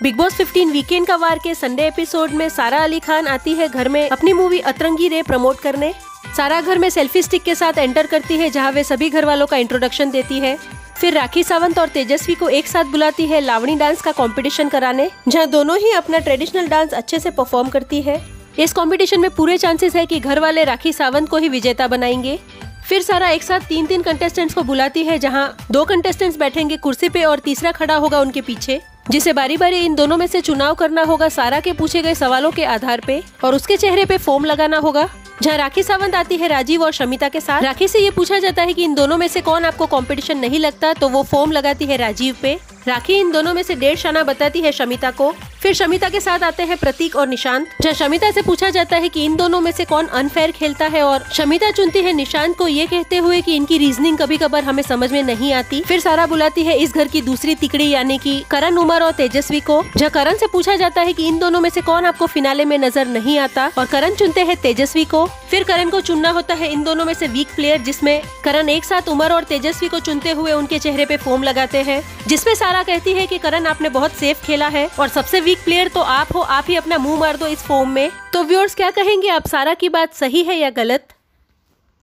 Big boss 15 weekend का वार के Sunday episode में सारा अली खान आती है घर में अपनी मूवी अतरंगी रे प्रमोट करने। सारा घर में सेल्फी स्टिक के साथ एंटर करती है जहां वे सभी घर वालों का इंट्रोडक्शन देती है। फिर राखी सावंत और तेजस्वी को एक साथ बुलाती है लावणी डांस का कंपटीशन कराने, जहां दोनों ही अपना ट्रेडिशनल डांस अच्छे से परफॉर्म करती है। इस कंपटीशन में पूरे चांसेस है कि घर वाले राखी सावंत को ही विजेता बनाएंगे। फिर सारा एक साथ तीन कंटेस्टेंट्स को बुलाती है जहां 2 कंटेस्टेंट्स बैठेंगे कुर्सी पे और तीसरा खड़ा होगा उनके पीछे, जिसे बारी बारी इन दोनों में से चुनाव करना होगा सारा के पूछे गए सवालों के आधार पे, और उसके चेहरे पे फोम लगाना होगा। जहां राखी सावंत आती है राजीव और शमिता के साथ। राखी से ये पूछा जाता है कि इन दोनों में से कौन आपको कंपटीशन नहीं लगता, तो वो फोम लगाती है राजीव पे। राखी इन दोनों में से 1.5 शाना बताती है शमिता को। फिर शमिता के साथ आते हैं प्रतीक और निशांत, जहाँ शमिता से पूछा जाता है कि इन दोनों में से कौन अनफेयर खेलता है, और शमिता चुनती है निशांत को, ये कहते हुए कि इनकी रीजनिंग कभी कभार हमें समझ में नहीं आती। फिर सारा बुलाती है इस घर की दूसरी तिकड़ी यानी कि करण, उमर और तेजस्वी को, जहाँ करण से पूछा जाता है कि इन दोनों में से कौन आपको फिनाले में नजर नहीं आता, और करण चुनते हैं तेजस्वी को। फिर करण को चुनना होता है इन दोनों में से वीक प्लेयर, जिसमें करण एक साथ उमर और तेजस्वी को चुनते हुए उनके चेहरे पे फोम लगाते हैं, जिसपे सारा कहती है कि करण आपने बहुत सेफ खेला है और सबसे वीक प्लेयर तो आप हो, आप ही अपना मुंह मार दो इस फोम में। तो व्यूअर्स क्या कहेंगे आप, सारा की बात सही है या गलत?